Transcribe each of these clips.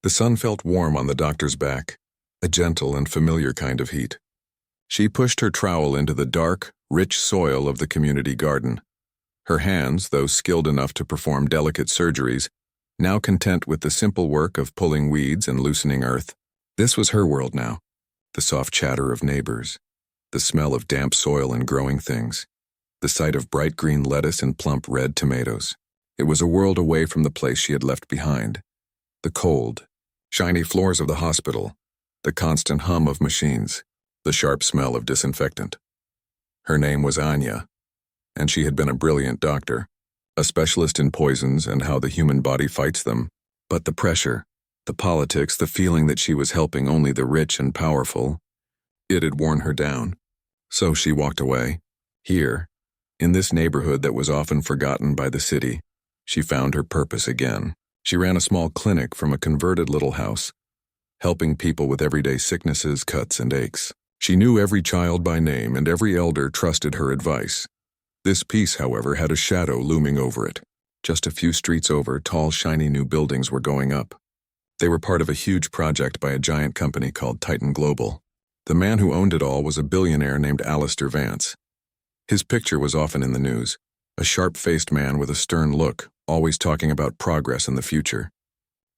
The sun felt warm on the doctor's back, a gentle and familiar kind of heat. She pushed her trowel into the dark, rich soil of the community garden. Her hands, though skilled enough to perform delicate surgeries, now content with the simple work of pulling weeds and loosening earth. This was her world now. The soft chatter of neighbors, the smell of damp soil and growing things, the sight of bright green lettuce and plump red tomatoes. It was a world away from the place she had left behind. The cold, shiny floors of the hospital, the constant hum of machines, the sharp smell of disinfectant. Her name was Anya, and she had been a brilliant doctor, a specialist in poisons and how the human body fights them. But the pressure, the politics, the feeling that she was helping only the rich and powerful, it had worn her down. So she walked away. Here, in this neighborhood that was often forgotten by the city, she found her purpose again. She ran a small clinic from a converted little house, helping people with everyday sicknesses, cuts, and aches. She knew every child by name, and every elder trusted her advice. This piece, however, had a shadow looming over it. Just a few streets over, tall, shiny new buildings were going up. They were part of a huge project by a giant company called Titan Global. The man who owned it all was a billionaire named Alistair Vance. His picture was often in the news, a sharp-faced man with a stern look, always talking about progress in the future.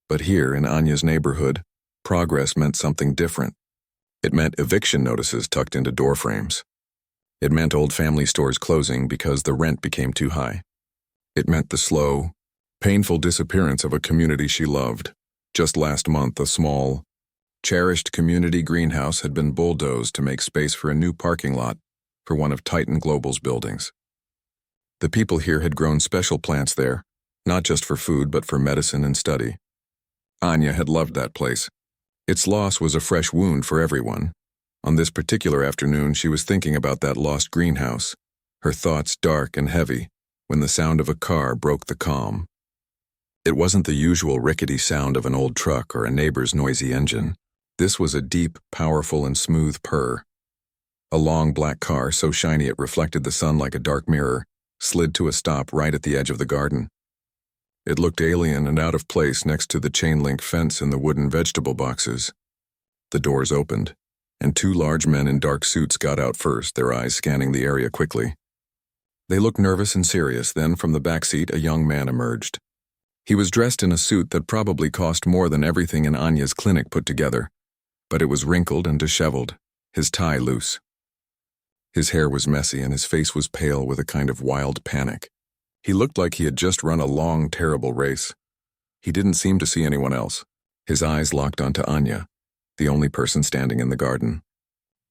But here, in Anya's neighborhood, progress meant something different. It meant eviction notices tucked into door frames. It meant old family stores closing because the rent became too high. It meant the slow, painful disappearance of a community she loved. Just last month, a small, cherished community greenhouse had been bulldozed to make space for a new parking lot for one of Titan Global's buildings. The people here had grown special plants there, not just for food but for medicine and study. Anya had loved that place. Its loss was a fresh wound for everyone. On this particular afternoon, she was thinking about that lost greenhouse, her thoughts dark and heavy, when the sound of a car broke the calm. It wasn't the usual rickety sound of an old truck or a neighbor's noisy engine. This was a deep, powerful, and smooth purr. A long black car, so shiny it reflected the sun like a dark mirror, slid to a stop right at the edge of the garden. It looked alien and out of place next to the chain-link fence and the wooden vegetable boxes. The doors opened, and two large men in dark suits got out first, their eyes scanning the area quickly. They looked nervous and serious. Then from the back seat a young man emerged. He was dressed in a suit that probably cost more than everything in Anya's clinic put together, but it was wrinkled and disheveled, his tie loose. His hair was messy and his face was pale with a kind of wild panic. He looked like he had just run a long, terrible race. He didn't seem to see anyone else. His eyes locked onto Anya, the only person standing in the garden.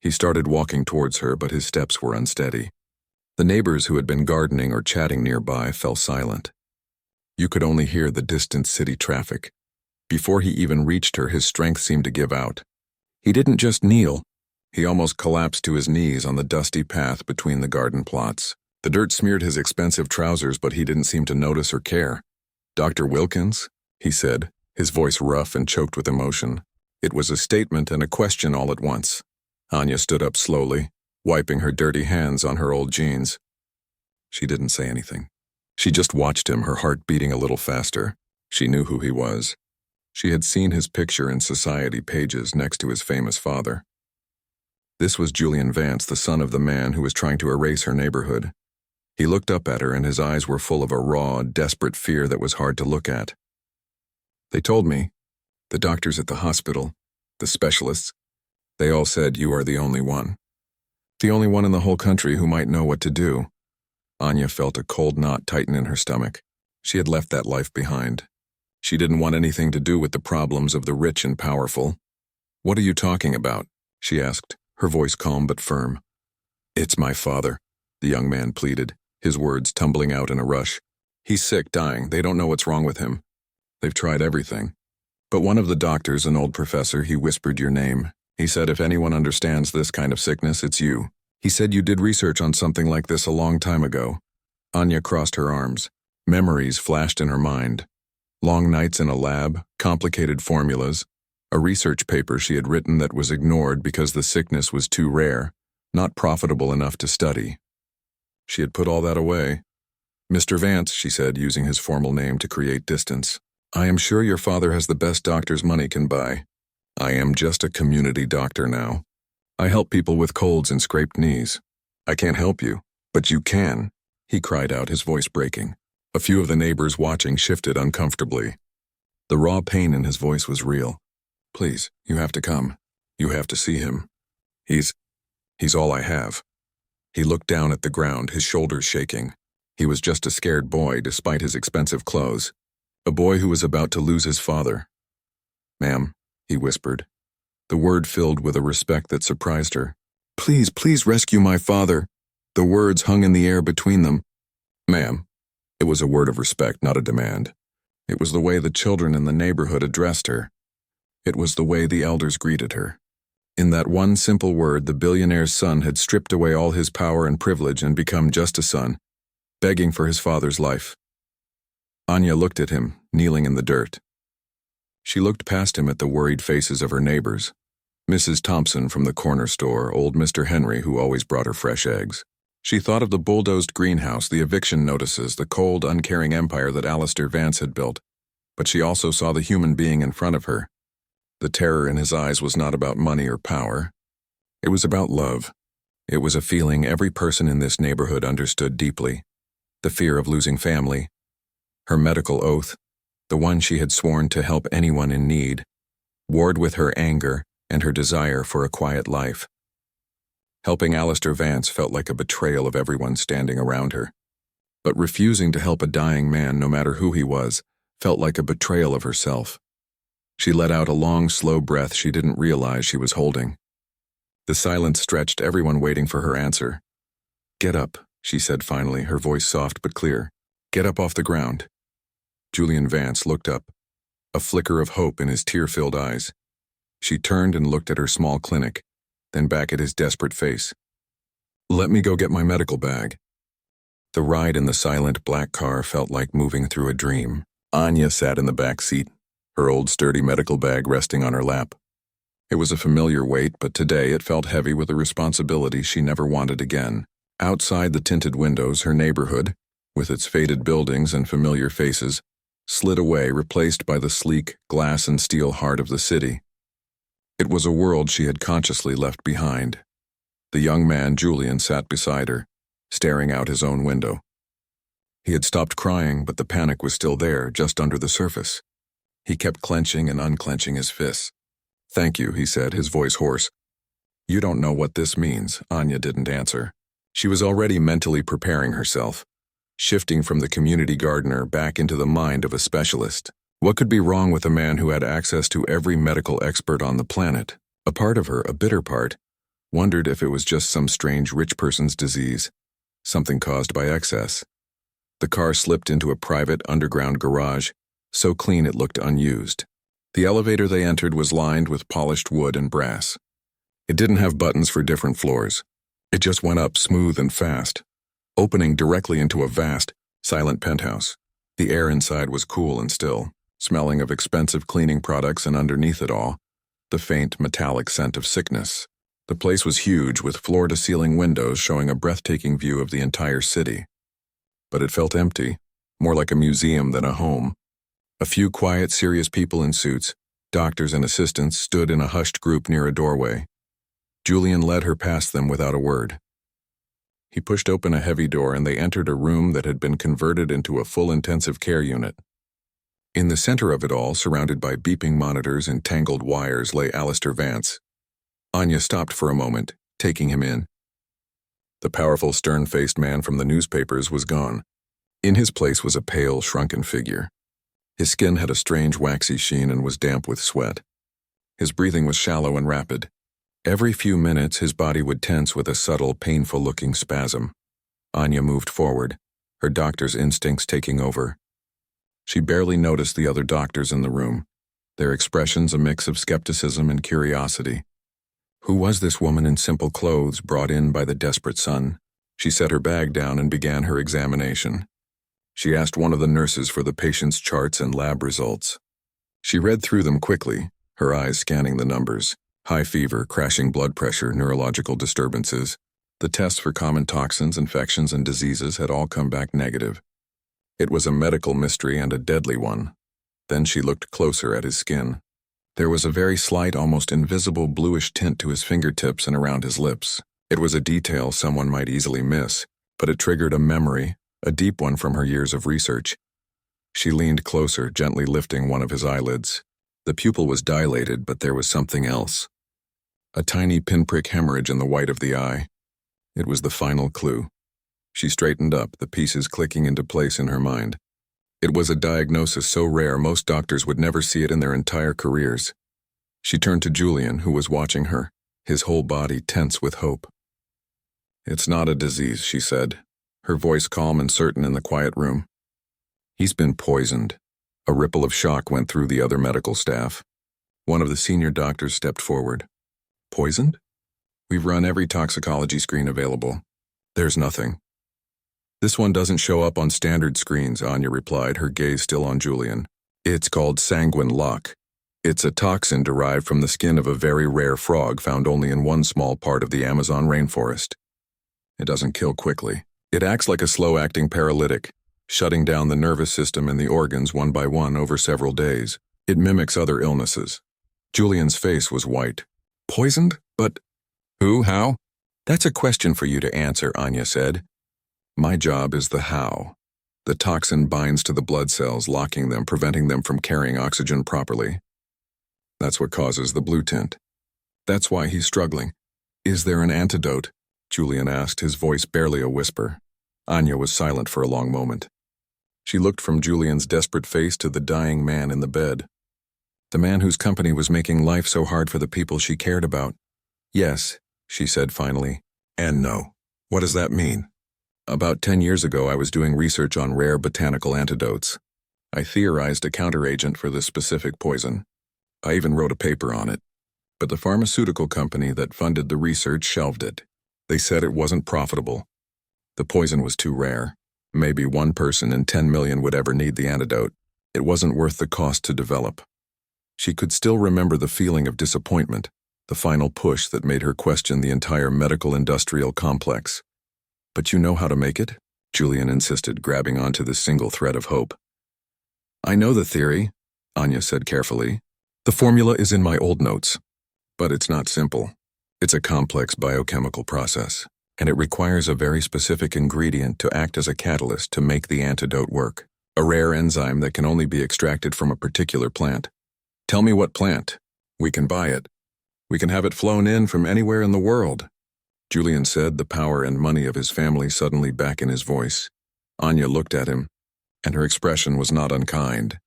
He started walking towards her, but his steps were unsteady. The neighbors who had been gardening or chatting nearby fell silent. You could only hear the distant city traffic. Before he even reached her, his strength seemed to give out. He didn't just kneel. He almost collapsed to his knees on the dusty path between the garden plots. The dirt smeared his expensive trousers, but he didn't seem to notice or care. "Dr. Wilkins?" he said, his voice rough and choked with emotion. It was a statement and a question all at once. Anya stood up slowly, wiping her dirty hands on her old jeans. She didn't say anything. She just watched him, her heart beating a little faster. She knew who he was. She had seen his picture in society pages next to his famous father. This was Julian Vance, the son of the man who was trying to erase her neighborhood. He looked up at her, and his eyes were full of a raw, desperate fear that was hard to look at. "They told me, the doctors at the hospital, the specialists, they all said you are the only one. The only one in the whole country who might know what to do." Anya felt a cold knot tighten in her stomach. She had left that life behind. She didn't want anything to do with the problems of the rich and powerful. "What are you talking about?" she asked, her voice calm but firm. "It's my father," the young man pleaded, his words tumbling out in a rush. "He's sick, dying. They don't know what's wrong with him. They've tried everything. But one of the doctors, an old professor, he whispered your name. He said if anyone understands this kind of sickness, it's you. He said you did research on something like this a long time ago." Anya crossed her arms. Memories flashed in her mind. Long nights in a lab, complicated formulas, a research paper she had written that was ignored because the sickness was too rare, not profitable enough to study. She had put all that away. "Mr. Vance," she said, using his formal name to create distance. I am sure your father has the best doctors money can buy. I am just a community doctor now. I help people with colds and scraped knees. I can't help you, but you can, he cried out, his voice breaking. A few of the neighbors watching shifted uncomfortably. The raw pain in his voice was real. Please, you have to come. You have to see him. He's all I have. He looked down at the ground, his shoulders shaking. He was just a scared boy despite his expensive clothes. A boy who was about to lose his father. Ma'am, he whispered, the word filled with a respect that surprised her. Please, please rescue my father. The words hung in the air between them. Ma'am. It was a word of respect, not a demand. It was the way the children in the neighborhood addressed her. It was the way the elders greeted her. In that one simple word, the billionaire's son had stripped away all his power and privilege and become just a son, begging for his father's life. Anya looked at him, kneeling in the dirt. She looked past him at the worried faces of her neighbors. Mrs. Thompson from the corner store, old Mr. Henry who always brought her fresh eggs. She thought of the bulldozed greenhouse, the eviction notices, the cold, uncaring empire that Alistair Vance had built. But she also saw the human being in front of her. The terror in his eyes was not about money or power. It was about love. It was a feeling every person in this neighborhood understood deeply. The fear of losing family. Her medical oath, the one she had sworn to help anyone in need, warred with her anger and her desire for a quiet life. Helping Alistair Vance felt like a betrayal of everyone standing around her. But refusing to help a dying man, no matter who he was, felt like a betrayal of herself. She let out a long, slow breath she didn't realize she was holding. The silence stretched, everyone waiting for her answer. Get up, she said finally, her voice soft but clear. Get up off the ground. Julian Vance looked up, a flicker of hope in his tear-filled eyes. She turned and looked at her small clinic, then back at his desperate face. Let me go get my medical bag. The ride in the silent black car felt like moving through a dream. Anya sat in the back seat, her old sturdy medical bag resting on her lap. It was a familiar weight, but today it felt heavy with a responsibility she never wanted again. Outside the tinted windows, her neighborhood, with its faded buildings and familiar faces, slid away, replaced by the sleek, glass and steel heart of the city. It was a world she had consciously left behind. The young man, Julian, sat beside her, staring out his own window. He had stopped crying, but the panic was still there, just under the surface. He kept clenching and unclenching his fists. Thank you, he said, his voice hoarse. You don't know what this means, Anya didn't answer. She was already mentally preparing herself, shifting from the community gardener back into the mind of a specialist. What could be wrong with a man who had access to every medical expert on the planet? A part of her, a bitter part, wondered if it was just some strange rich person's disease, something caused by excess. The car slipped into a private underground garage, so clean it looked unused. The elevator they entered was lined with polished wood and brass. It didn't have buttons for different floors. It just went up smooth and fast, opening directly into a vast, silent penthouse. The air inside was cool and still, smelling of expensive cleaning products, and underneath it all, the faint metallic scent of sickness. The place was huge, with floor-to-ceiling windows showing a breathtaking view of the entire city. But it felt empty, more like a museum than a home. A few quiet, serious people in suits, doctors and assistants, stood in a hushed group near a doorway. Julian led her past them without a word. He pushed open a heavy door and they entered a room that had been converted into a full intensive care unit. In the center of it all, surrounded by beeping monitors and tangled wires, lay Alistair Vance. Anya stopped for a moment, taking him in. The powerful, stern-faced man from the newspapers was gone. In his place was a pale, shrunken figure. His skin had a strange, waxy sheen and was damp with sweat. His breathing was shallow and rapid. Every few minutes, his body would tense with a subtle, painful-looking spasm. Anya moved forward, her doctor's instincts taking over. She barely noticed the other doctors in the room, their expressions a mix of skepticism and curiosity. Who was this woman in simple clothes brought in by the desperate son? She set her bag down and began her examination. She asked one of the nurses for the patient's charts and lab results. She read through them quickly, her eyes scanning the numbers. High fever, crashing blood pressure, neurological disturbances. The tests for common toxins, infections, and diseases had all come back negative. It was a medical mystery and a deadly one. Then she looked closer at his skin. There was a very slight, almost invisible bluish tint to his fingertips and around his lips. It was a detail someone might easily miss, but it triggered a memory, a deep one from her years of research. She leaned closer, gently lifting one of his eyelids. The pupil was dilated, but there was something else. A tiny pinprick hemorrhage in the white of the eye. It was the final clue. She straightened up, the pieces clicking into place in her mind. It was a diagnosis so rare most doctors would never see it in their entire careers. She turned to Julian, who was watching her, his whole body tense with hope. "It's not a disease," she said, her voice calm and certain in the quiet room. "He's been poisoned." A ripple of shock went through the other medical staff. One of the senior doctors stepped forward. "Poisoned? We've run every toxicology screen available. There's nothing." "This one doesn't show up on standard screens," Anya replied, her gaze still on Julian. "It's called sanguine lock. It's a toxin derived from the skin of a very rare frog found only in one small part of the Amazon rainforest. It doesn't kill quickly. It acts like a slow-acting paralytic, shutting down the nervous system and the organs one by one over several days. It mimics other illnesses." Julian's face was white. "Poisoned? But who? How?" "That's a question for you to answer," Anya said. "My job is the how. The toxin binds to the blood cells, locking them, preventing them from carrying oxygen properly. That's what causes the blue tint. That's why he's struggling." "Is there an antidote?" Julian asked, his voice barely a whisper. Anya was silent for a long moment. She looked from Julian's desperate face to the dying man in the bed. The man whose company was making life so hard for the people she cared about. "Yes," she said finally, "and no." "What does that mean?" "About 10 years ago, I was doing research on rare botanical antidotes. I theorized a counteragent for this specific poison. I even wrote a paper on it. But the pharmaceutical company that funded the research shelved it. They said it wasn't profitable. The poison was too rare. Maybe 1 person in 10 million would ever need the antidote. It wasn't worth the cost to develop." She could still remember the feeling of disappointment, the final push that made her question the entire medical-industrial complex. "But you know how to make it?" Julian insisted, grabbing onto the single thread of hope. "I know the theory," Anya said carefully. "The formula is in my old notes. But it's not simple. It's a complex biochemical process, and it requires a very specific ingredient to act as a catalyst to make the antidote work. A rare enzyme that can only be extracted from a particular plant." "Tell me what plant. We can buy it. We can have it flown in from anywhere in the world." Julian said, the power and money of his family suddenly back in his voice. Anya looked at him, and her expression was not unkind,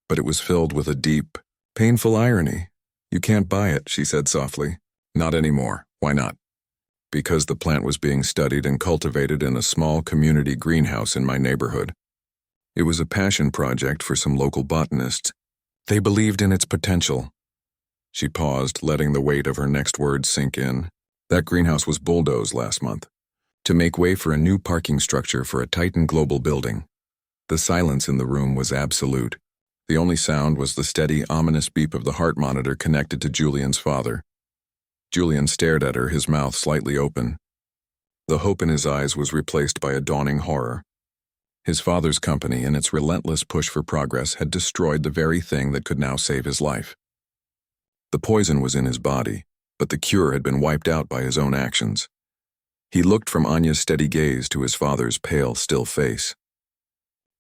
but it was filled with a deep, painful irony. "You can't buy it," she said softly. "Not anymore. Why not?" "Because the plant was being studied and cultivated in a small community greenhouse in my neighborhood. It was a passion project for some local botanists. They believed in its potential." She paused, letting the weight of her next words sink in. "That greenhouse was bulldozed last month to make way for a new parking structure for a Titan global building." The silence in the room was absolute. The only sound was the steady, ominous beep of the heart monitor connected to Julian's father. Julian stared at her, his mouth slightly open. The hope in his eyes was replaced by a dawning horror. His father's company and its relentless push for progress had destroyed the very thing that could now save his life. The poison was in his body, but the cure had been wiped out by his own actions. He looked from Anya's steady gaze to his father's pale, still face.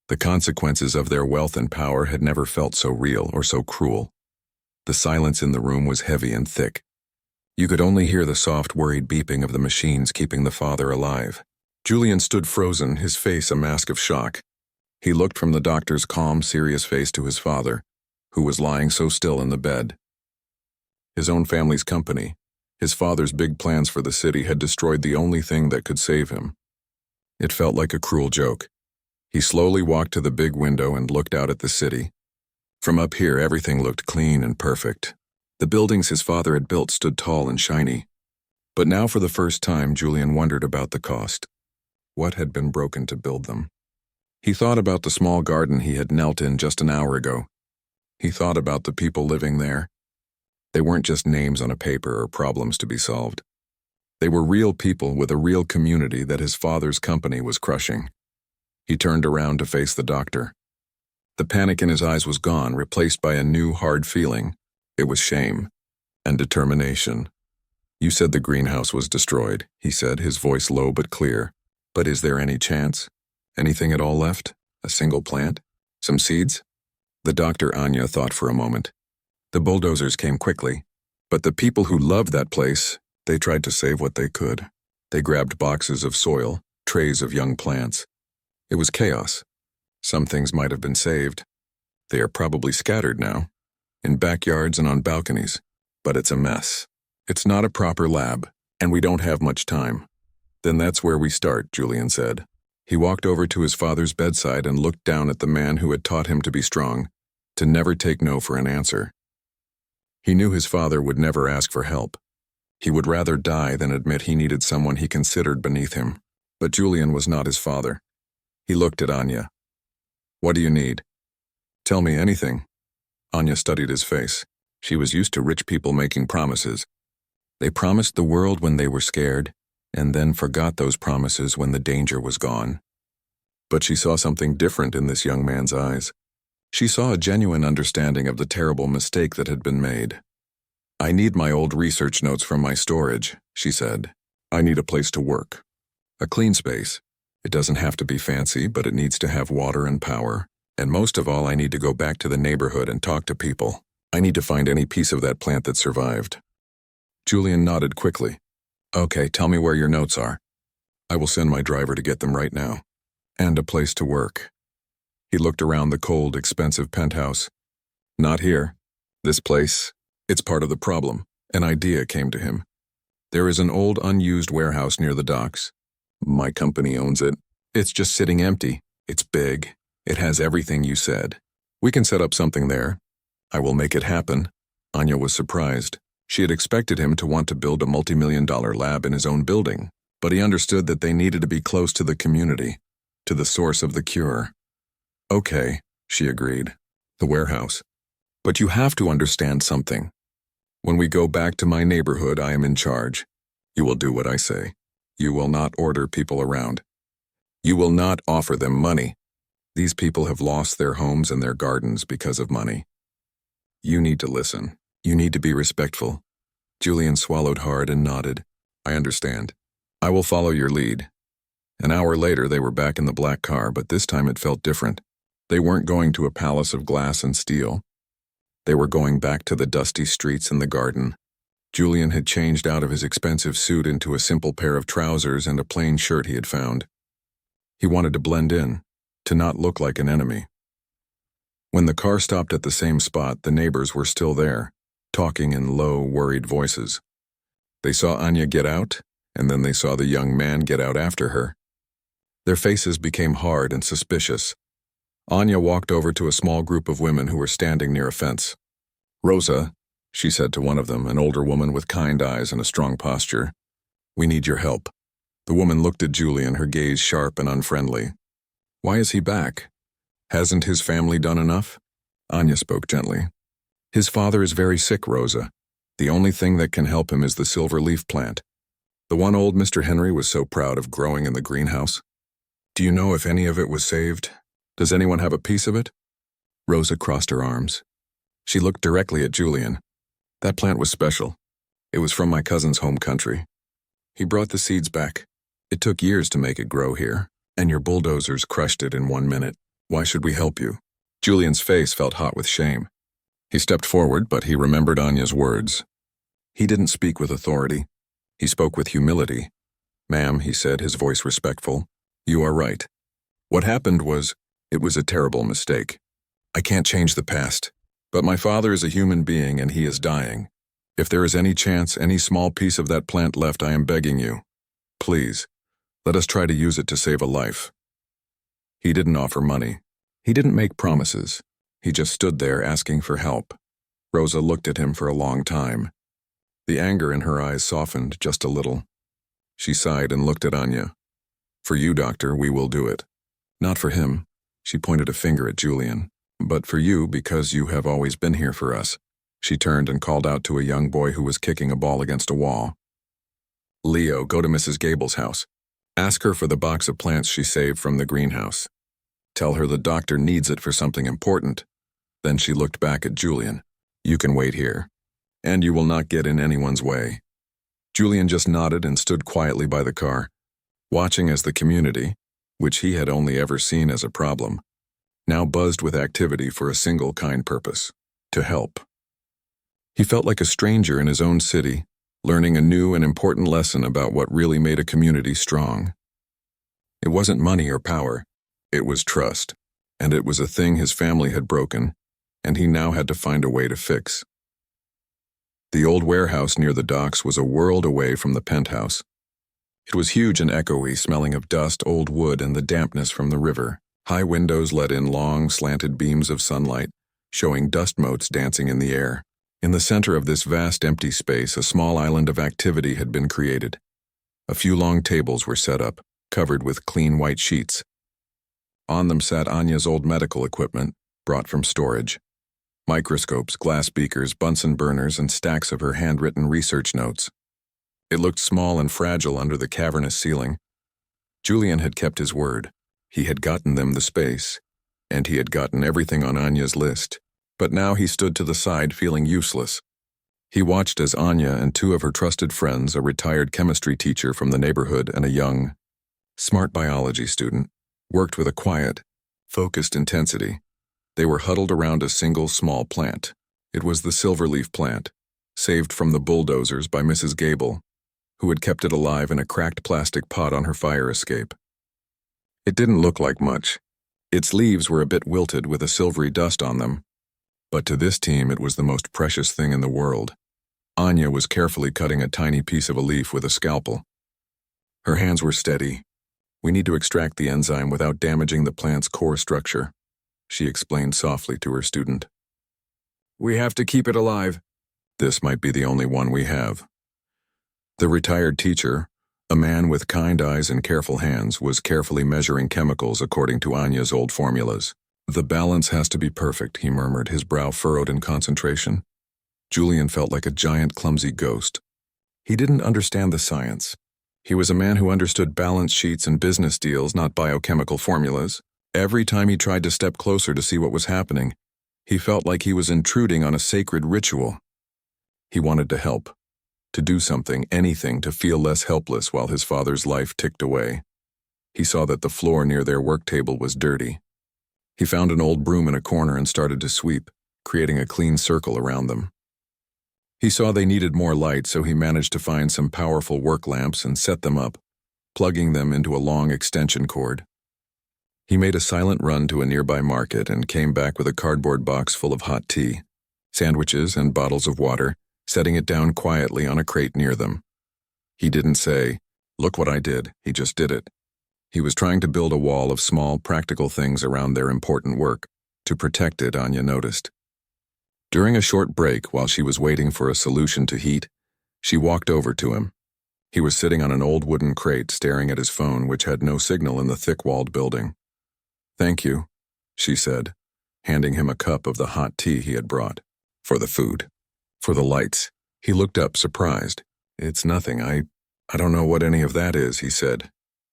The consequences of their wealth and power had never felt so real or so cruel. The silence in the room was heavy and thick. You could only hear the soft, worried beeping of the machines keeping the father alive. Julian stood frozen, his face a mask of shock. He looked from the doctor's calm, serious face to his father, who was lying so still in the bed. His own family's company, his father's big plans for the city had destroyed the only thing that could save him. It felt like a cruel joke. He slowly walked to the big window and looked out at the city. From up here, everything looked clean and perfect. The buildings his father had built stood tall and shiny. But now for the first time, Julian wondered about the cost. What had been broken to build them? He thought about the small garden he had knelt in just an hour ago. He thought about the people living there. They weren't just names on a paper or problems to be solved. They were real people with a real community that his father's company was crushing. He turned around to face the doctor. The panic in his eyes was gone, replaced by a new, hard feeling. It was shame and determination. "You said the greenhouse was destroyed," he said, his voice low but clear. "But is there any chance? Anything at all left? A single plant? Some seeds?" The doctor Anya thought for a moment. The bulldozers came quickly, but the people who loved that place, they tried to save what they could. They grabbed boxes of soil, trays of young plants. It was chaos. Some things might have been saved. They are probably scattered now, in backyards and on balconies, but it's a mess. It's not a proper lab, and we don't have much time. "Then that's where we start," Julian said. He walked over to his father's bedside and looked down at the man who had taught him to be strong, to never take no for an answer. He knew his father would never ask for help. He would rather die than admit he needed someone he considered beneath him. But Julian was not his father. He looked at Anya. "What do you need?" "Tell me anything." Anya studied his face. She was used to rich people making promises. They promised the world when they were scared, and then forgot those promises when the danger was gone. But she saw something different in this young man's eyes. She saw a genuine understanding of the terrible mistake that had been made. "I need my old research notes from my storage," she said. "I need a place to work. A clean space. It doesn't have to be fancy, but it needs to have water and power. And most of all, I need to go back to the neighborhood and talk to people. I need to find any piece of that plant that survived." Julian nodded quickly. "Okay, tell me where your notes are. I will send my driver to get them right now. And a place to work." He looked around the cold, expensive penthouse. "Not here. This place, it's part of the problem." An idea came to him. "There is an old, unused warehouse near the docks. My company owns it. It's just sitting empty. It's big. It has everything you said. We can set up something there. I will make it happen." Anya was surprised. She had expected him to want to build a multi-million-dollar lab in his own building, but he understood that they needed to be close to the community, to the source of the cure. "Okay," she agreed. "The warehouse. But you have to understand something. When we go back to my neighborhood, I am in charge. You will do what I say. You will not order people around. You will not offer them money. These people have lost their homes and their gardens because of money. You need to listen. You need to be respectful." Julian swallowed hard and nodded. "I understand. I will follow your lead." An hour later, they were back in the black car, but this time it felt different. They weren't going to a palace of glass and steel. They were going back to the dusty streets and the garden. Julian had changed out of his expensive suit into a simple pair of trousers and a plain shirt he had found. He wanted to blend in, to not look like an enemy. When the car stopped at the same spot, the neighbors were still there, talking in low, worried voices. They saw Anya get out, and then they saw the young man get out after her. Their faces became hard and suspicious. Anya walked over to a small group of women who were standing near a fence. "Rosa," she said to one of them, an older woman with kind eyes and a strong posture, "we need your help." The woman looked at Julian, her gaze sharp and unfriendly. "Why is he back? Hasn't his family done enough?" Anya spoke gently. "His father is very sick, Rosa. The only thing that can help him is the silver leaf plant. The one old Mr. Henry was so proud of growing in the greenhouse. Do you know if any of it was saved? Does anyone have a piece of it?" Rosa crossed her arms. She looked directly at Julian. "That plant was special. It was from my cousin's home country. He brought the seeds back. It took years to make it grow here, and your bulldozers crushed it in 1 minute. Why should we help you?" Julian's face felt hot with shame. He stepped forward, but he remembered Anya's words. He didn't speak with authority. He spoke with humility. "Ma'am," he said, his voice respectful, "you are right. What happened was, it was a terrible mistake. I can't change the past, but my father is a human being and he is dying. If there is any chance, any small piece of that plant left, I am begging you. Please, let us try to use it to save a life." He didn't offer money. He didn't make promises. He just stood there asking for help. Rosa looked at him for a long time. The anger in her eyes softened just a little. She sighed and looked at Anya. "For you, doctor, we will do it. Not for him," she pointed a finger at Julian, "but for you because you have always been here for us." She turned and called out to a young boy who was kicking a ball against a wall. "Leo, go to Mrs. Gable's house. Ask her for the box of plants she saved from the greenhouse. Tell her the doctor needs it for something important. Then she looked back at Julian. You can wait here, and you will not get in anyone's way. Julian just nodded and stood quietly by the car, watching as the community, which he had only ever seen as a problem, now buzzed with activity for a single kind purpose: to help. He felt like a stranger in his own city, learning a new and important lesson about what really made a community strong. It wasn't money or power, it was trust, and it was a thing his family had broken, and he now had to find a way to fix. The old warehouse near the docks was a world away from the penthouse. It was huge and echoey, smelling of dust, old wood, and the dampness from the river. High windows let in long, slanted beams of sunlight, showing dust motes dancing in the air. In the center of this vast empty space, a small island of activity had been created. A few long tables were set up, covered with clean white sheets. On them sat Anya's old medical equipment, brought from storage. Microscopes, glass beakers, Bunsen burners, and stacks of her handwritten research notes. It looked small and fragile under the cavernous ceiling. Julian had kept his word. He had gotten them the space, and he had gotten everything on Anya's list. But now he stood to the side feeling useless. He watched as Anya and two of her trusted friends, a retired chemistry teacher from the neighborhood and a young, smart biology student, worked with a quiet, focused intensity. They were huddled around a single small plant. It was the silverleaf plant, saved from the bulldozers by Mrs. Gable, who had kept it alive in a cracked plastic pot on her fire escape. It didn't look like much. Its leaves were a bit wilted with a silvery dust on them, but to this team it was the most precious thing in the world. Anya was carefully cutting a tiny piece of a leaf with a scalpel. Her hands were steady. We need to extract the enzyme without damaging the plant's core structure, she explained softly to her student. We have to keep it alive. This might be the only one we have. The retired teacher, a man with kind eyes and careful hands, was carefully measuring chemicals according to Anya's old formulas. The balance has to be perfect, he murmured, his brow furrowed in concentration. Julian felt like a giant, clumsy ghost. He didn't understand the science. He was a man who understood balance sheets and business deals, not biochemical formulas. Every time he tried to step closer to see what was happening, he felt like he was intruding on a sacred ritual. He wanted to help, to do something, anything, to feel less helpless while his father's life ticked away. He saw that the floor near their work table was dirty. He found an old broom in a corner and started to sweep, creating a clean circle around them. He saw they needed more light, so he managed to find some powerful work lamps and set them up, plugging them into a long extension cord. He made a silent run to a nearby market and came back with a cardboard box full of hot tea, sandwiches, and bottles of water, setting it down quietly on a crate near them. He didn't say, "Look what I did," he just did it. He was trying to build a wall of small, practical things around their important work. To protect it, Anya noticed. During a short break, while she was waiting for a solution to heat, she walked over to him. He was sitting on an old wooden crate, staring at his phone, which had no signal in the thick-walled building. "Thank you," she said, handing him a cup of the hot tea he had brought. "For the food. For the lights." He looked up, surprised. "It's nothing. I don't know what any of that is," he said,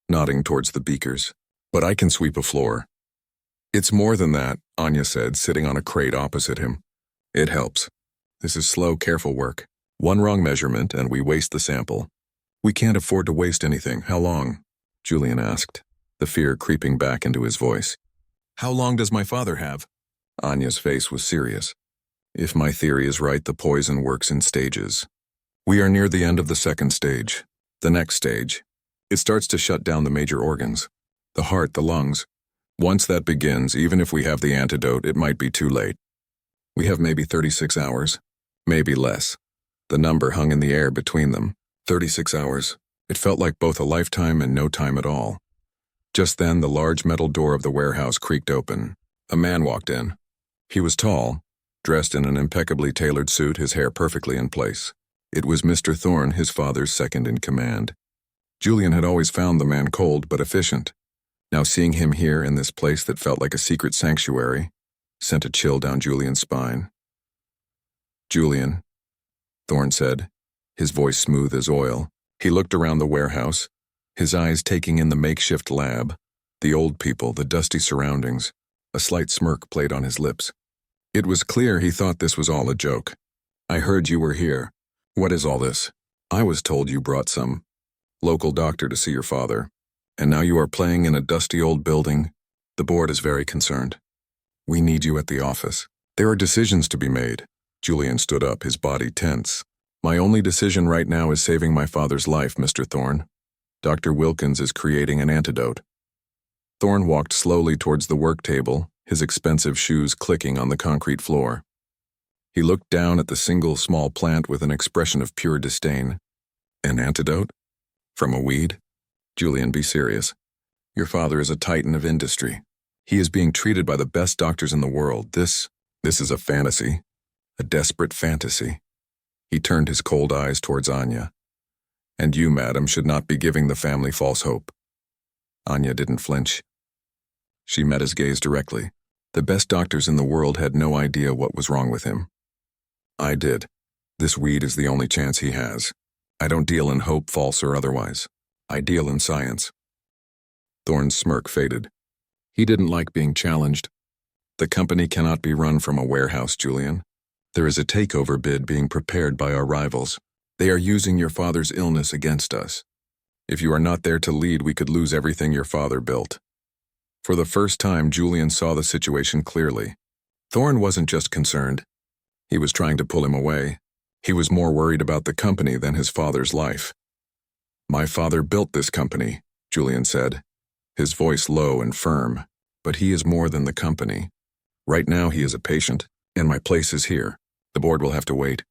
nodding towards the beakers. "But I can sweep a floor." "It's more than that," Anya said, sitting on a crate opposite him. "It helps. This is slow, careful work. One wrong measurement and we waste the sample. We can't afford to waste anything. How long?" Julian asked, the fear creeping back into his voice. "How long does my father have?" Anya's face was serious. "If my theory is right, the poison works in stages. We are near the end of the second stage. The next stage, it starts to shut down the major organs, the heart, the lungs. Once that begins, even if we have the antidote, it might be too late. We have maybe 36 hours, maybe less." The number hung in the air between them. 36 hours. It felt like both a lifetime and no time at all. Just then, the large metal door of the warehouse creaked open. A man walked in. He was tall, dressed in an impeccably tailored suit, his hair perfectly in place. It was Mr. Thorne, his father's second in command. Julian had always found the man cold but efficient. Now seeing him here in this place that felt like a secret sanctuary sent a chill down Julian's spine. "Julian," Thorne said, his voice smooth as oil. He looked around the warehouse, his eyes taking in the makeshift lab, The old people, the dusty surroundings. A slight smirk played on his lips. It was clear he thought this was all a joke. I heard you were here. What is all this? I was told you brought some local doctor to see your father, and now you are playing in a dusty old building. The board is very concerned. We need you at the office. There are decisions to be made. Julian stood up, his body tense. My only decision right now is saving my father's life, Mr. Thorne. Dr. Wilkins is creating an antidote. Thorne walked slowly towards the work table, his expensive shoes clicking on the concrete floor. He looked down at the single small plant with an expression of pure disdain. An antidote? From a weed? Julian, be serious. Your father is a titan of industry. He is being treated by the best doctors in the world. This is a fantasy. A desperate fantasy. He turned his cold eyes towards Anya. And you, madam, should not be giving the family false hope. Anya didn't flinch. She met his gaze directly. The best doctors in the world had no idea what was wrong with him. I did. This weed is the only chance he has. I don't deal in hope, false or otherwise. I deal in science. Thorne's smirk faded. He didn't like being challenged. The company cannot be run from a warehouse, Julian. There is a takeover bid being prepared by our rivals. They are using your father's illness against us. If you are not there to lead, we could lose everything your father built. For the first time, Julian saw the situation clearly. Thorne wasn't just concerned. He was trying to pull him away. He was more worried about the company than his father's life. My father built this company, Julian said, his voice low and firm, but he is more than the company. Right now he is a patient, and my place is here. The board will have to wait.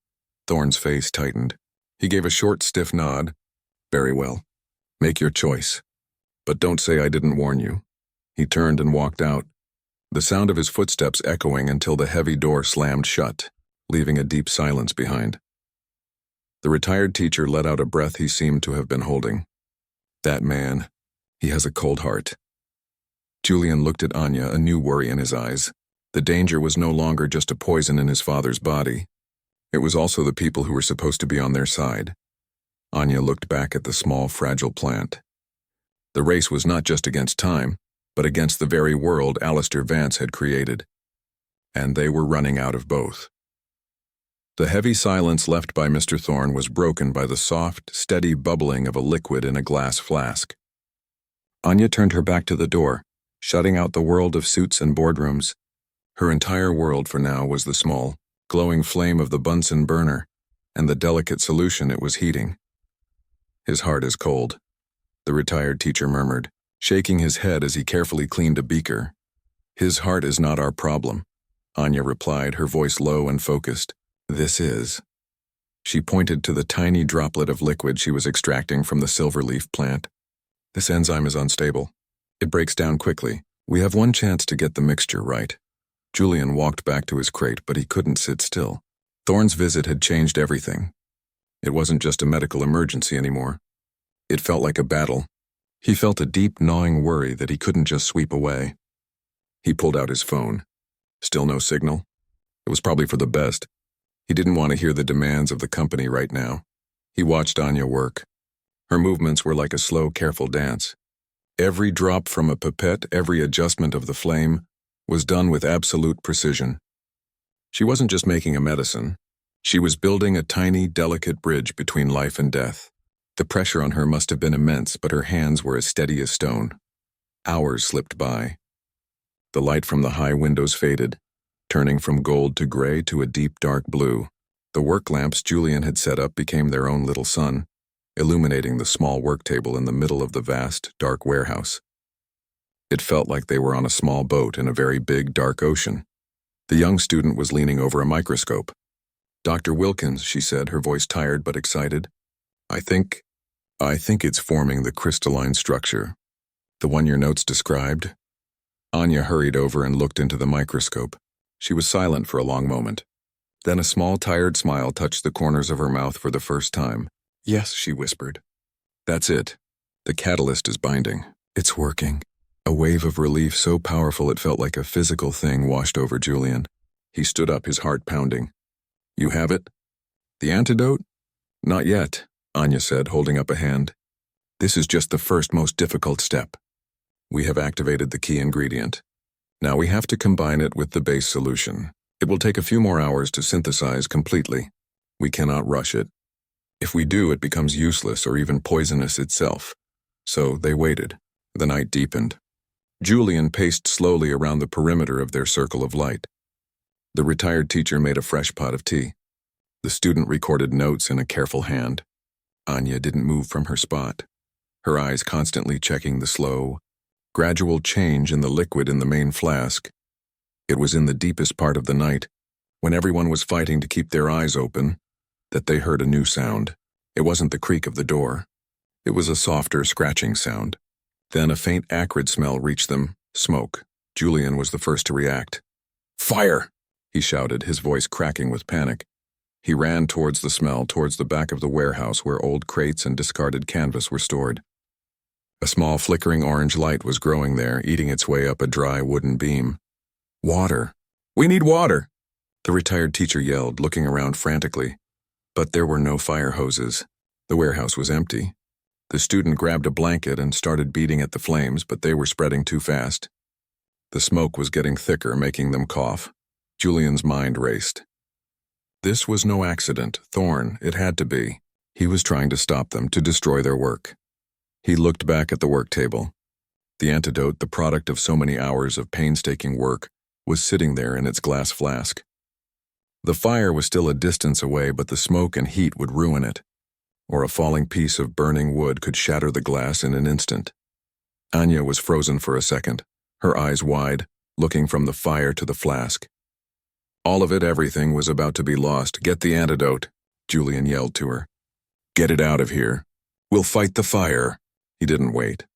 Thorne's face tightened. He gave a short, stiff nod. Very well. Make your choice. But don't say I didn't warn you. He turned and walked out, the sound of his footsteps echoing until the heavy door slammed shut, leaving a deep silence behind. The retired teacher let out a breath he seemed to have been holding. That man, he has a cold heart. Julian looked at Anya, a new worry in his eyes. The danger was no longer just a poison in his father's body. It was also the people who were supposed to be on their side. Anya looked back at the small, fragile plant. The race was not just against time, but against the very world Alistair Vance had created. And they were running out of both. The heavy silence left by Mr. Thorne was broken by the soft, steady bubbling of a liquid in a glass flask. Anya turned her back to the door, shutting out the world of suits and boardrooms. Her entire world for now was the small, glowing flame of the Bunsen burner and the delicate solution it was heating. His heart is cold, the retired teacher murmured, shaking his head as he carefully cleaned a beaker. His heart is not our problem, Anya replied, her voice low and focused. This is. She pointed to the tiny droplet of liquid she was extracting from the silverleaf plant. This enzyme is unstable. It breaks down quickly. We have one chance to get the mixture right. Julian walked back to his crate, but he couldn't sit still. Thorne's visit had changed everything. It wasn't just a medical emergency anymore. It felt like a battle. He felt a deep, gnawing worry that he couldn't just sweep away. He pulled out his phone. Still no signal. It was probably for the best. He didn't want to hear the demands of the company right now. He watched Anya work. Her movements were like a slow, careful dance. Every drop from a pipette, every adjustment of the flame, was done with absolute precision. She wasn't just making a medicine. She was building a tiny, delicate bridge between life and death. The pressure on her must have been immense, but her hands were as steady as stone. Hours slipped by. The light from the high windows faded, turning from gold to gray to a deep, dark blue. The work lamps Julian had set up became their own little sun, illuminating the small work table in the middle of the vast, dark warehouse. It felt like they were on a small boat in a very big, dark ocean. The young student was leaning over a microscope. Dr. Wilkins, she said, her voice tired but excited. I think it's forming the crystalline structure. The one your notes described? Anya hurried over and looked into the microscope. She was silent for a long moment. Then a small, tired smile touched the corners of her mouth for the first time. Yes, she whispered. That's it. The catalyst is binding. It's working. A wave of relief so powerful it felt like a physical thing washed over Julian. He stood up, his heart pounding. You have it? The antidote? Not yet, Anya said, holding up a hand. This is just the first most difficult step. We have activated the key ingredient. Now we have to combine it with the base solution. It will take a few more hours to synthesize completely. We cannot rush it. If we do, it becomes useless or even poisonous itself. So they waited. The night deepened. Julian paced slowly around the perimeter of their circle of light. The retired teacher made a fresh pot of tea. The student recorded notes in a careful hand. Anya didn't move from her spot, her eyes constantly checking the slow, gradual change in the liquid in the main flask. It was in the deepest part of the night, when everyone was fighting to keep their eyes open, that they heard a new sound. It wasn't the creak of the door. It was a softer, scratching sound. Then a faint acrid smell reached them, smoke. Julian was the first to react. "Fire!" he shouted, his voice cracking with panic. He ran towards the smell, towards the back of the warehouse where old crates and discarded canvas were stored. A small flickering orange light was growing there, eating its way up a dry wooden beam. "Water! We need water!" the retired teacher yelled, looking around frantically. But there were no fire hoses. The warehouse was empty. The student grabbed a blanket and started beating at the flames, but they were spreading too fast. The smoke was getting thicker, making them cough. Julian's mind raced. This was no accident. Thorn, it had to be. He was trying to stop them, to destroy their work. He looked back at the work table. The antidote, the product of so many hours of painstaking work, was sitting there in its glass flask. The fire was still a distance away, but the smoke and heat would ruin it, or a falling piece of burning wood could shatter the glass in an instant. Anya was frozen for a second, her eyes wide, looking from the fire to the flask. All of it, everything, was about to be lost. "Get the antidote," Julian yelled to her. "Get it out of here. We'll fight the fire." He didn't wait.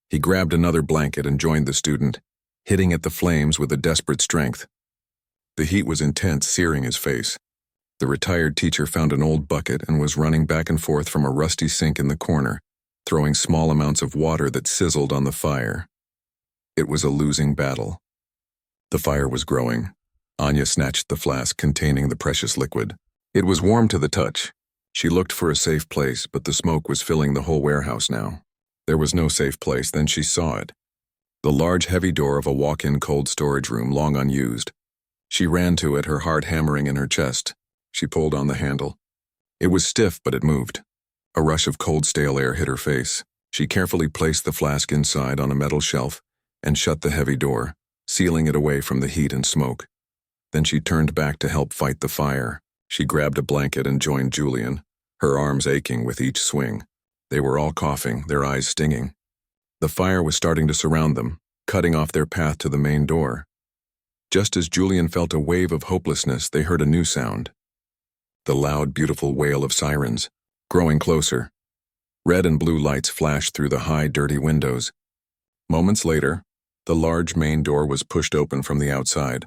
He grabbed another blanket and joined the student, hitting at the flames with a desperate strength. The heat was intense, searing his face. The retired teacher found an old bucket and was running back and forth from a rusty sink in the corner, throwing small amounts of water that sizzled on the fire. It was a losing battle. The fire was growing. Anya snatched the flask containing the precious liquid. It was warm to the touch. She looked for a safe place, but the smoke was filling the whole warehouse now. There was no safe place, then she saw it. The large, heavy door of a walk-in cold storage room, long unused. She ran to it, her heart hammering in her chest. She pulled on the handle. It was stiff, but it moved. A rush of cold, stale air hit her face. She carefully placed the flask inside on a metal shelf and shut the heavy door, sealing it away from the heat and smoke. Then she turned back to help fight the fire. She grabbed a blanket and joined Julian, her arms aching with each swing. They were all coughing, their eyes stinging. The fire was starting to surround them, cutting off their path to the main door. Just as Julian felt a wave of hopelessness, they heard a new sound. The loud, beautiful wail of sirens, growing closer. Red and blue lights flashed through the high, dirty windows. Moments later, the large main door was pushed open from the outside,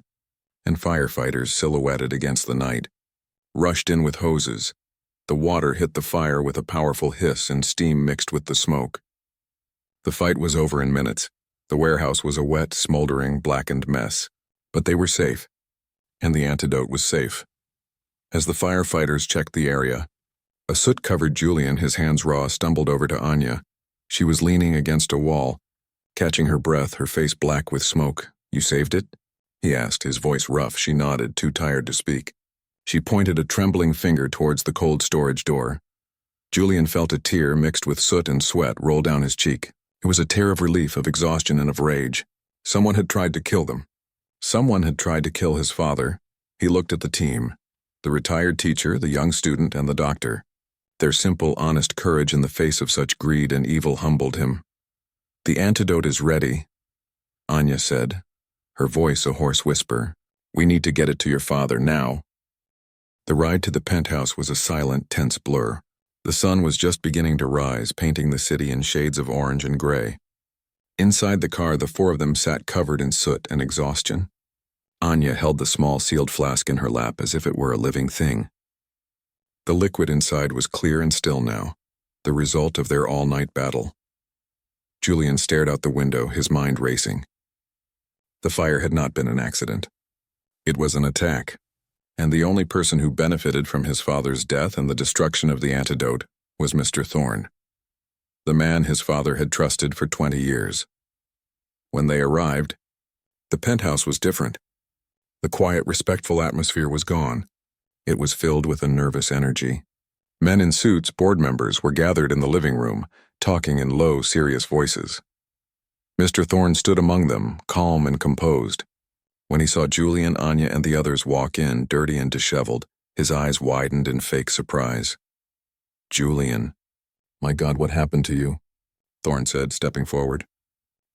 and firefighters, silhouetted against the night, rushed in with hoses. The water hit the fire with a powerful hiss, and steam mixed with the smoke. The fight was over in minutes. The warehouse was a wet, smoldering, blackened mess. But they were safe, and the antidote was safe. As the firefighters checked the area, a soot-covered Julian, his hands raw, stumbled over to Anya. She was leaning against a wall, catching her breath, her face black with smoke. "You saved it?" he asked, his voice rough. She nodded, too tired to speak. She pointed a trembling finger towards the cold storage door. Julian felt a tear mixed with soot and sweat roll down his cheek. It was a tear of relief, of exhaustion, and of rage. Someone had tried to kill them. Someone had tried to kill his father. He looked at the team. The retired teacher, the young student, and the doctor. Their simple, honest courage in the face of such greed and evil humbled him. "The antidote is ready," Anya said, her voice a hoarse whisper. "We need to get it to your father now." The ride to the penthouse was a silent, tense blur. The sun was just beginning to rise, painting the city in shades of orange and gray. Inside the car, the four of them sat covered in soot and exhaustion. Anya held the small sealed flask in her lap as if it were a living thing. The liquid inside was clear and still now, the result of their all-night battle. Julian stared out the window, his mind racing. The fire had not been an accident. It was an attack, and the only person who benefited from his father's death and the destruction of the antidote was Mr. Thorne, the man his father had trusted for 20 years. When they arrived, the penthouse was different. The quiet, respectful atmosphere was gone. It was filled with a nervous energy. Men in suits, board members, were gathered in the living room, talking in low, serious voices. Mr. Thorne stood among them, calm and composed. When he saw Julian, Anya, and the others walk in, dirty and disheveled, his eyes widened in fake surprise. "Julian, my God, what happened to you?" Thorne said, stepping forward.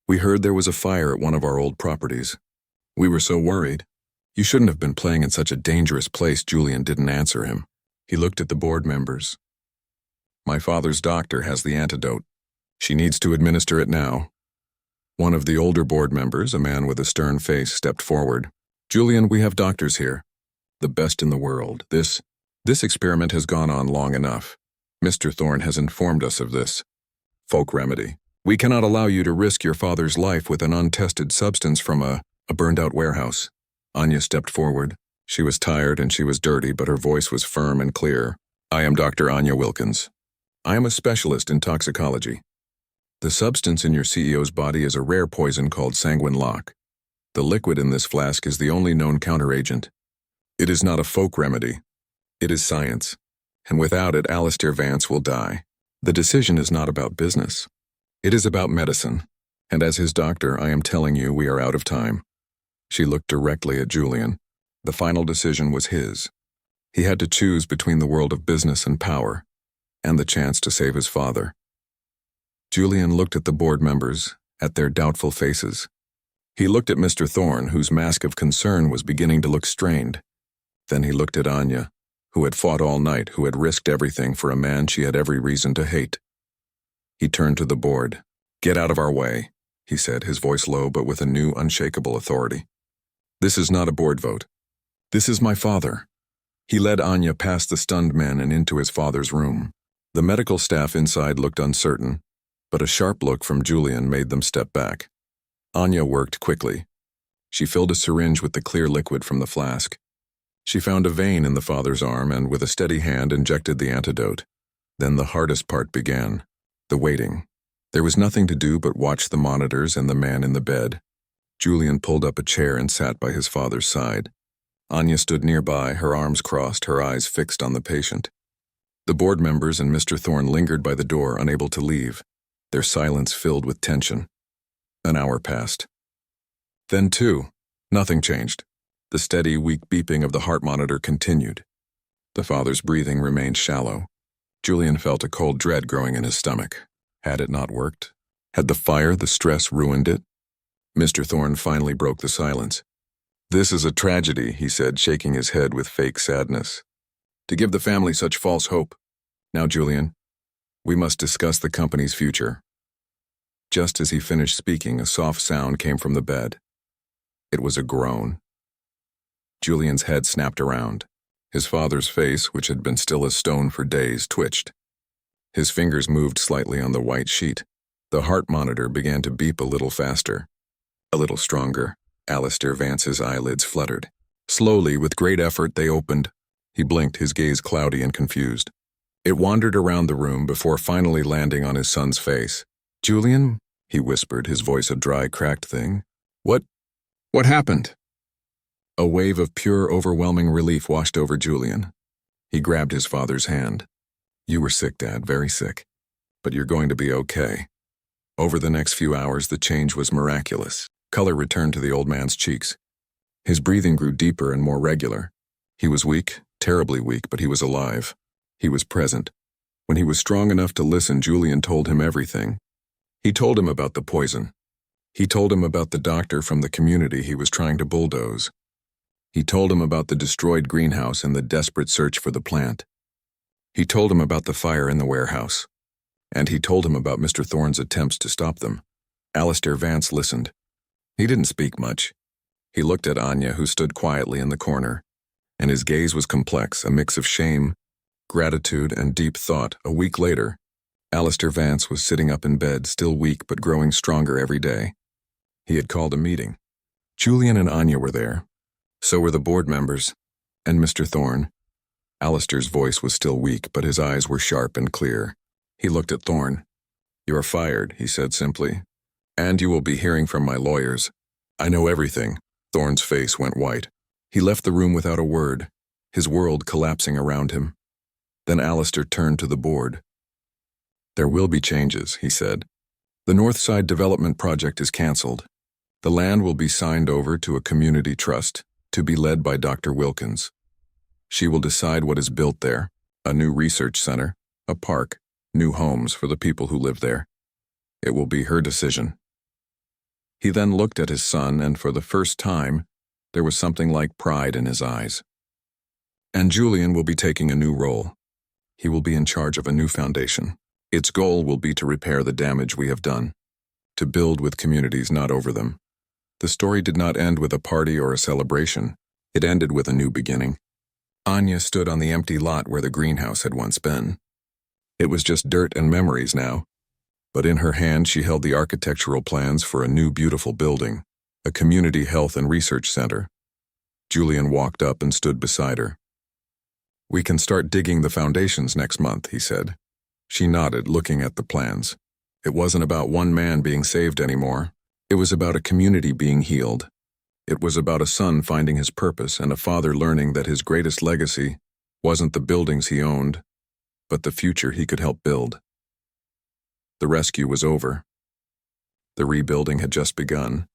"We heard there was a fire at one of our old properties. We were so worried. You shouldn't have been playing in such a dangerous place." Julian didn't answer him. He looked at the board members. "My father's doctor has the antidote. She needs to administer it now." One of the older board members, a man with a stern face, stepped forward. "Julian, we have doctors here. The best in the world. This experiment has gone on long enough. Mr. Thorne has informed us of this. Folk remedy. We cannot allow you to risk your father's life with an untested substance from a burned-out warehouse." Anya stepped forward. She was tired and she was dirty, but her voice was firm and clear. "I am Dr. Anya Wilkins. I am a specialist in toxicology. The substance in your CEO's body is a rare poison called sanguine lock. The liquid in this flask is the only known counteragent. It is not a folk remedy. It is science. And without it, Alistair Vance will die. The decision is not about business. It is about medicine. And as his doctor, I am telling you we are out of time." She looked directly at Julian. The final decision was his. He had to choose between the world of business and power, and the chance to save his father. Julian looked at the board members, at their doubtful faces. He looked at Mr. Thorne, whose mask of concern was beginning to look strained. Then he looked at Anya, who had fought all night, who had risked everything for a man she had every reason to hate. He turned to the board. "Get out of our way," he said, his voice low but with a new, unshakable authority. "This is not a board vote. This is my father." He led Anya past the stunned men and into his father's room. The medical staff inside looked uncertain, but a sharp look from Julian made them step back. Anya worked quickly. She filled a syringe with the clear liquid from the flask. She found a vein in the father's arm and with a steady hand injected the antidote. Then the hardest part began, the waiting. There was nothing to do but watch the monitors and the man in the bed. Julian pulled up a chair and sat by his father's side. Anya stood nearby, her arms crossed, her eyes fixed on the patient. The board members and Mr. Thorne lingered by the door, unable to leave, their silence filled with tension. An hour passed. Then two. Nothing changed. The steady, weak beeping of the heart monitor continued. The father's breathing remained shallow. Julian felt a cold dread growing in his stomach. Had it not worked? Had the fire, the stress, ruined it? Mr. Thorne finally broke the silence. "This is a tragedy," he said, shaking his head with fake sadness. "To give the family such false hope. Now, Julian, we must discuss the company's future." Just as he finished speaking, a soft sound came from the bed. It was a groan. Julian's head snapped around. His father's face, which had been still as stone for days, twitched. His fingers moved slightly on the white sheet. The heart monitor began to beep a little faster. A little stronger. Alistair Vance's eyelids fluttered. Slowly, with great effort, they opened. He blinked, his gaze cloudy and confused. It wandered around the room before finally landing on his son's face. "Julian?" he whispered, his voice a dry, cracked thing. What happened?" A wave of pure, overwhelming relief washed over Julian. He grabbed his father's hand. "You were sick, Dad, very sick. But you're going to be okay." Over the next few hours, the change was miraculous. Color returned to the old man's cheeks. His breathing grew deeper and more regular. He was weak, terribly weak, but he was alive. He was present. When he was strong enough to listen, Julian told him everything. He told him about the poison. He told him about the doctor from the community he was trying to bulldoze. He told him about the destroyed greenhouse and the desperate search for the plant. He told him about the fire in the warehouse. And he told him about Mr. Thorne's attempts to stop them. Alistair Vance listened. He didn't speak much. He looked at Anya, who stood quietly in the corner, and his gaze was complex, a mix of shame, gratitude, and deep thought. A week later, Alistair Vance was sitting up in bed, still weak but growing stronger every day. He had called a meeting. Julian and Anya were there. So were the board members, and Mr. Thorne. Alistair's voice was still weak, but his eyes were sharp and clear. He looked at Thorne. "You are fired," he said simply. And you will be hearing from my lawyers. I know everything. Thorne's face went white. He left the room without a word, his world collapsing around him. Then Alistair turned to the board. There will be changes, he said. The Northside Development Project is cancelled. The land will be signed over to a community trust, to be led by Dr. Wilkins. She will decide what is built there, a new research center, a park, new homes for the people who live there. It will be her decision. He then looked at his son, and for the first time, there was something like pride in his eyes. And Julian will be taking a new role. He will be in charge of a new foundation. Its goal will be to repair the damage we have done, to build with communities, not over them. The story did not end with a party or a celebration. It ended with a new beginning. Anya stood on the empty lot where the greenhouse had once been. It was just dirt and memories now, but in her hand she held the architectural plans for a new beautiful building, a community health and research center. Julian walked up and stood beside her. We can start digging the foundations next month, he said. She nodded, looking at the plans. It wasn't about one man being saved anymore. It was about a community being healed. It was about a son finding his purpose and a father learning that his greatest legacy wasn't the buildings he owned, but the future he could help build. The rescue was over. The rebuilding had just begun.